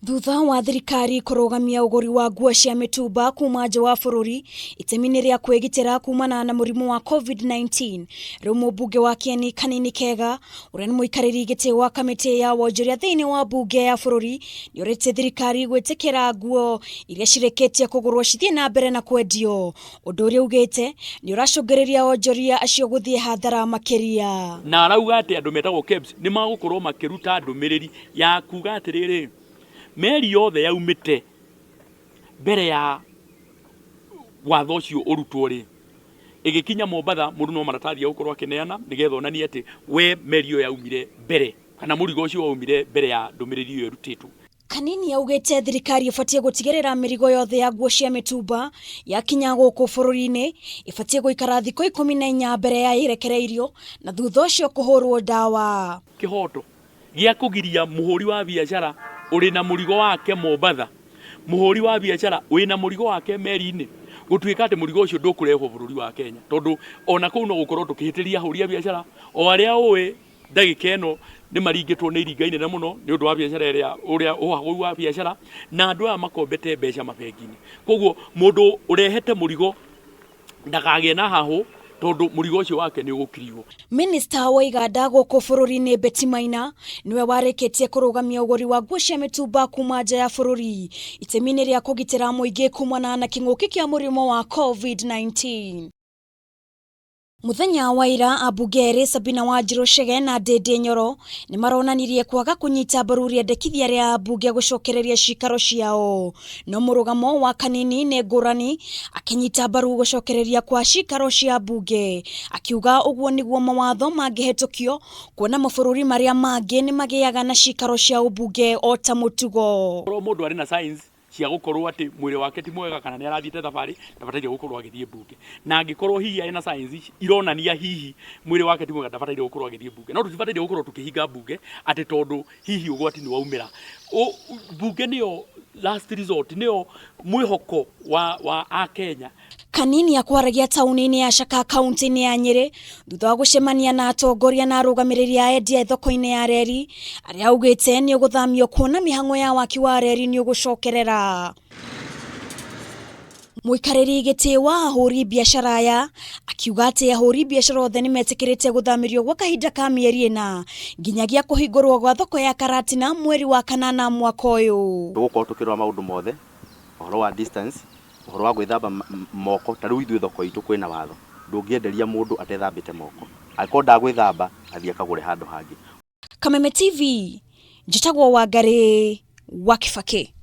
Thutha wa thirikari kurugamia uguri wa nguo cia mitumba kuma nja wa bururi itemi-ini ria kwigitira kumana na murimu wa COVID-19, riu mumbunge wa Kieni Kanini Kega uria ni muikariri giti wa kamiti ya wonjoria thiini wa mbunge ya bururi niyuuritie thirikari gwitikira nguo iria cireketie kugurwo cithie na mbere na kwendio, undu uria ugite ni uracungiriria wonjoria acio guthie hathara makiria. Na arauga ati andu metagwo KEBS ni magukorwo makiruta ndumiriri ya kuuga atiriri meri yothe yaumite mbere ya watho ucio urutwo ri igikinya Mombatha mundu no maratathi gukorwo akineana nigetha onanie ati we meri yo yaumire mbere kana murigo ucio waumire mbere ya ndumiriri iyo irutitwo. Kanini augite thirikari ifatie gutigirira mirigo yothe ya nguo cia mitumba yakinya guku bururi-ini ifatie guikara thiko 14 mbere ya irekererio na thutha ucio kuhurwo dawa. Kihoto gia kugiria muhuri wa biashara uri na murigo wake Mombatha, muhuri wa biashara uri na murigo wake meri-ini, gutuika ati murigo ucio ndukurehwo bururi wa Kenya tondu ona kuu no gukorwo tukihitiria ahuri a biashara o aria uwi ndagika eno ni maringitwo ni iringa-ini na muno ni undu wa biashara uria uhaguru wa biashara na andu aya makombete mbeca mabengi-ini. Koguo mundu urehete murigo ndakagie na hahu tondu murigo ucio wake ni ugukirio. Minister wa iganda guku bururi-ini Maina niwe wareketie kurugamia uguri wa nguo cia mitumba kuma nja ya bururi itemi-ini ria kugitira muingi kumana na king'uki kia murimu wa COVID-19. Muthenya wa ira ambunge Sabina wa Chege na Ndindi Nyoro ni maronanirie kwaga kunyita mbaru ihendekithia ria ambunge gucokereria cikaro ciao, no murugamo wa Kanini ni ngurani akinyita mbaru gucokereria kwa cikaro cia ambunge, akiuga uguo niguo mawatho mangihetukio kuona mabururi maria mangi ni magiaga na cikaro cia ubunge o ta mutugo. Mundu ari na science cia gukorwo ati mwiri wake ti mwega kana ni arathite thabari ndabataire gukorwo agithie mbunge, na angikorwo hihi ari na science ironania hihi mwiri wake ti mwega ndabataire gukorwo agithie mbunge. No tutibataire gukorwo tukihinga mbunge ati tondu hihi ugwati ni waumira. Mbunge niyo last resort, niyo mwihoko wa a Kenya. Kanini akwaragia tauni-ini ya Shaka kaunti-ini ya Nyeri thutha wa gucemania na atongoria na arugamiriri a endia thoko-ini ya reri aria augite ni uguthamio kuona mihang'o ya waki wa reri ni ugucokerera. Muikariri giti wa ahuri biashara aya akiuga ati ahuri biashara othe ni metikirite guthamirio gwa kahinda ka mieri ina nginyagia kuhingurwo gwa thoko ya Karatina mweri wa kanana mwaka uyu. Tugukorwo tukirwa maundu mothe uhoro wa distance, uhoro wa gwithamba moko, ta riu ithuĩ thoko itu kwina watho ndungienderia mundu atethambite moko, angĩkorwo ndagwithamba athie akagure handu hangi. Kameme TV njitagwo Wangari wa Kibaki.